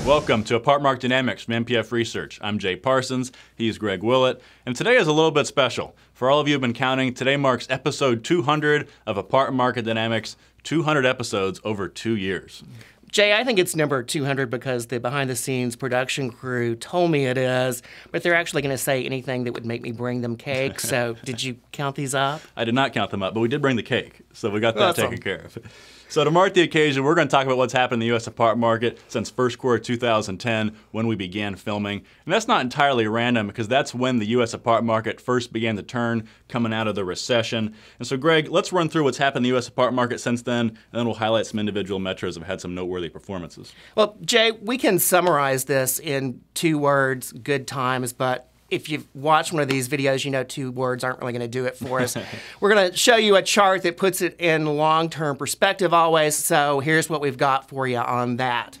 Welcome to Apartment Market Dynamics from MPF Research. I'm Jay Parsons, he's Greg Willett, and today is a little bit special. For all of you who've been counting, today marks episode 200 of Apartment Market Dynamics, 200 episodes over 2 years. Jay, I think it's number 200 because the behind-the-scenes production crew told me it is, but they're actually going to say anything that would make me bring them cake. So did you count these up? I did not count them up, but we did bring the cake, so we got that taken care of. So to mark the occasion, we're going to talk about what's happened in the U.S. apartment market since first quarter 2010 when we began filming. And that's not entirely random because that's when the U.S. apartment market first began to turn coming out of the recession. And so Greg, let's run through what's happened in the U.S. apartment market since then, and then we'll highlight some individual metros that have had some noteworthy performances. Well, Jay, we can summarize this in 2 words, good times, but if you've watched one of these videos, you know 2 words aren't really going to do it for us. We're going to show you a chart that puts it in long-term perspective always, so here's what we've got for you on that.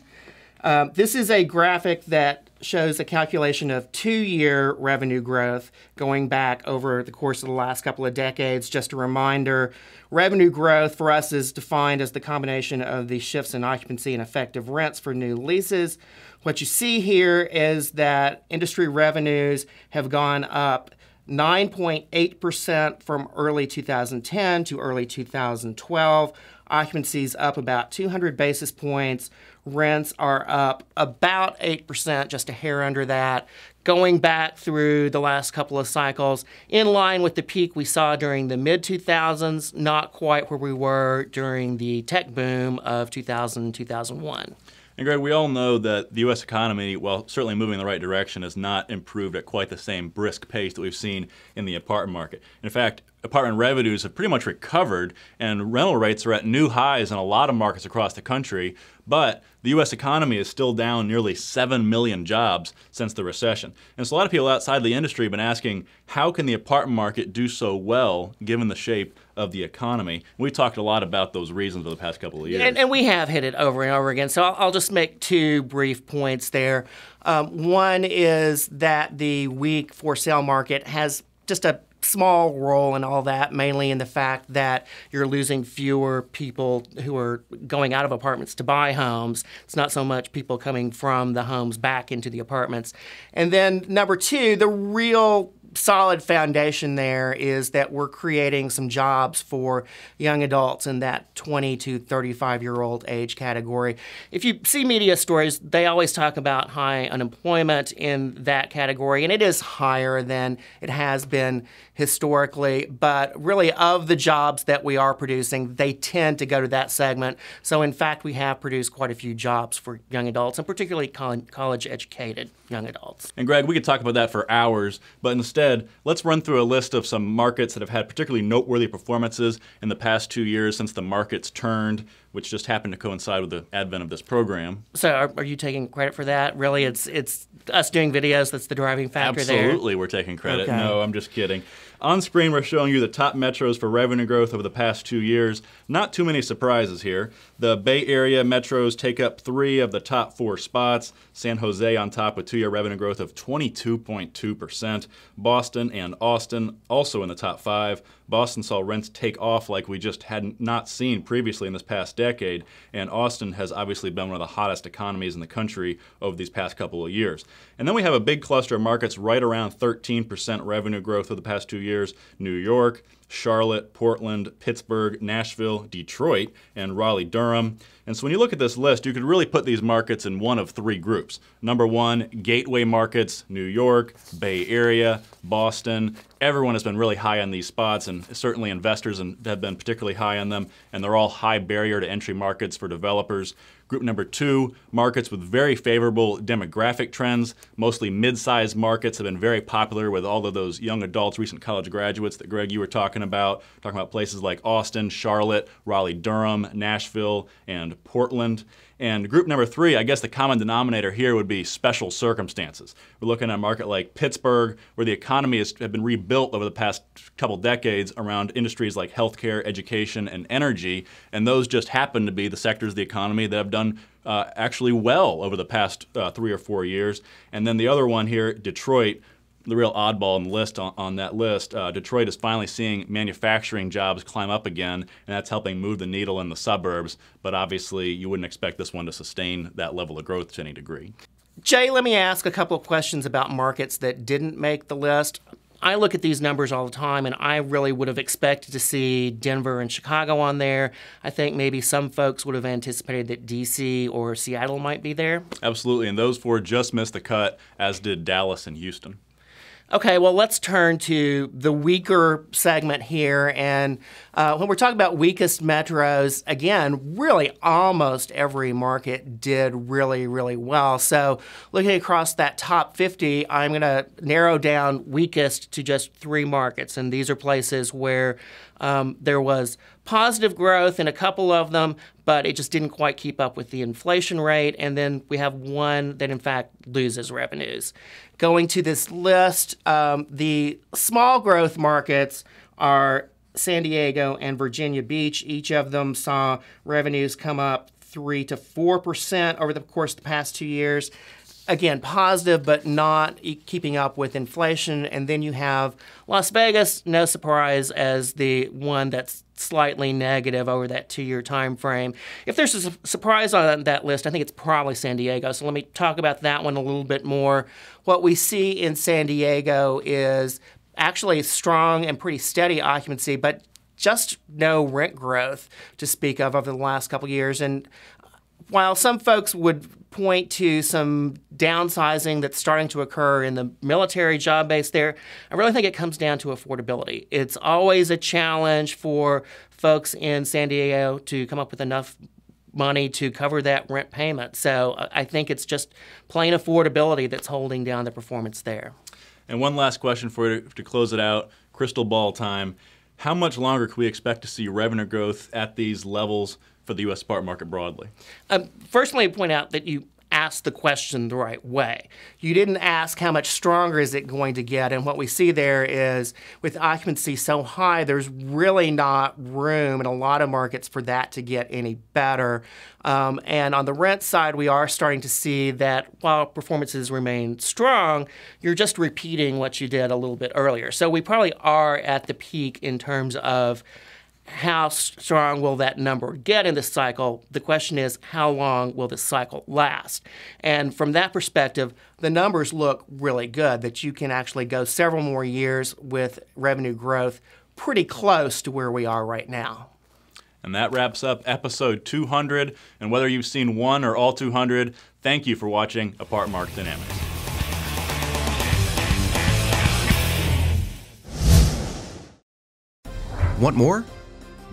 This is a graphic that shows a calculation of 2-year revenue growth going back over the course of the last couple of decades. Just a reminder, revenue growth for us is defined as the combination of the shifts in occupancy and effective rents for new leases. What you see here is that industry revenues have gone up 9.8% from early 2010 to early 2012. Occupancy's up about 200 basis points. Rents are up about 8%, just a hair under that. Going back through the last couple of cycles, in line with the peak we saw during the mid-2000s, not quite where we were during the tech boom of 2000-2001. And Greg, we all know that the U.S. economy, while certainly moving in the right direction, has not improved at quite the same brisk pace that we've seen in the apartment market. In fact, apartment revenues have pretty much recovered, and rental rates are at new highs in a lot of markets across the country, but the U.S. economy is still down nearly 7 million jobs since the recession. And so a lot of people outside the industry have been asking, how can the apartment market do so well given the shape of the economy? We've talked a lot about those reasons over the past couple of years. And we have hit it over and over again, so I'll just make 2 brief points there. One is that the weak for sale market has just a small role in all that, mainly in the fact that you're losing fewer people who are going out of apartments to buy homes. It's not so much people coming from the homes back into the apartments. And then number 2, the real solid foundation there is that we're creating some jobs for young adults in that 20 to 35-year-old age category. If you see media stories, they always talk about high unemployment in that category, and it is higher than it has been historically, but really of the jobs that we are producing, they tend to go to that segment. So in fact, we have produced quite a few jobs for young adults, and particularly college-educated young adults. And Greg, we could talk about that for hours, but instead, let's run through a list of some markets that have had particularly noteworthy performances in the past 2 years since the markets turned, which just happened to coincide with the advent of this program. So are you taking credit for that? Really, it's us doing videos that's the driving factor there? Absolutely, we're taking credit. Okay. No, I'm just kidding. On screen, we're showing you the top metros for revenue growth over the past 2 years. Not too many surprises here. The Bay Area metros take up 3 of the top 4 spots. San Jose on top with 2-year revenue growth of 22.2%. Boston and Austin also in the top 5. Boston saw rents take off like we just had not seen previously in this past decade, and Austin has obviously been one of the hottest economies in the country over these past couple of years. And then we have a big cluster of markets right around 13% revenue growth over the past 2 years. New York, Charlotte, Portland, Pittsburgh, Nashville, Detroit, and Raleigh-Durham. And so when you look at this list, you could really put these markets in one of 3 groups. Number 1, gateway markets, New York, Bay Area, Boston. Everyone has been really high on these spots, and certainly investors have been particularly high on them, and they're all high barrier to entry markets for developers. Group number 2, markets with very favorable demographic trends. Mostly mid-sized markets have been very popular with all of those young adults, recent college graduates that, Greg, you were talking about places like Austin, Charlotte, Raleigh-Durham, Nashville, and Portland. And group number 3, I guess the common denominator here would be special circumstances. We're looking at a market like Pittsburgh, where the economy has been rebuilt over the past couple decades around industries like healthcare, education, and energy, and those just happen to be the sectors of the economy that have done actually well over the past 3 or 4 years. And then the other one here, Detroit, the real oddball in the list on that list, Detroit is finally seeing manufacturing jobs climb up again, and that's helping move the needle in the suburbs. But obviously, you wouldn't expect this one to sustain that level of growth to any degree. Jay, let me ask a couple of questions about markets that didn't make the list. I look at these numbers all the time, and I really would have expected to see Denver and Chicago on there. I think maybe some folks would have anticipated that D.C. or Seattle might be there. Absolutely, and those four just missed the cut, as did Dallas and Houston. Okay, well, let's turn to the weaker segment here. And when we're talking about weakest metros, again, really almost every market did really, really well. So looking across that top 50, I'm going to narrow down weakest to just 3 markets. And these are places where there was positive growth in a couple of them, but it just didn't quite keep up with the inflation rate. And then we have one that, in fact, loses revenues. Going to this list, the small growth markets are San Diego and Virginia Beach. Each of them saw revenues come up 3 to 4% over the course of the past 2 years. Again, positive, but not keeping up with inflation. And then you have Las Vegas, no surprise, as the one that's slightly negative over that 2-year time frame. If there's a surprise on that list, I think it's probably San Diego. So let me talk about that one a little bit more. What we see in San Diego is actually strong and pretty steady occupancy, but just no rent growth to speak of over the last couple of years. And while some folks would point to some downsizing that's starting to occur in the military job base there, I really think it comes down to affordability. It's always a challenge for folks in San Diego to come up with enough money to cover that rent payment. So I think it's just plain affordability that's holding down the performance there. And one last question for you to close it out, crystal ball time. How much longer can we expect to see revenue growth at these levels for the U.S. apartment market broadly? First, let me point out that you asked the question the right way. You didn't ask how much stronger is it going to get, and what we see there is with occupancy so high, there's really not room in a lot of markets for that to get any better. And on the rent side, we are starting to see that while performances remain strong, you're just repeating what you did a little bit earlier. So we probably are at the peak in terms of how strong will that number get in this cycle? The question is, how long will this cycle last? And from that perspective, the numbers look really good, that you can actually go several more years with revenue growth pretty close to where we are right now. And that wraps up episode 200. And whether you've seen one or all 200, thank you for watching Apartment Market Dynamics. Want more?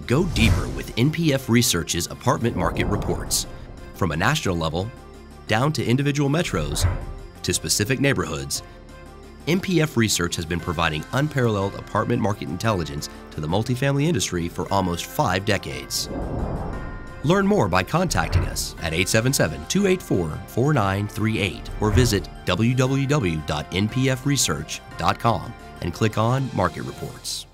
Go deeper with MPF Research's apartment market reports. From a national level, down to individual metros, to specific neighborhoods, MPF Research has been providing unparalleled apartment market intelligence to the multifamily industry for almost 5 decades. Learn more by contacting us at 877-284-4938 or visit www.npfresearch.com and click on Market Reports.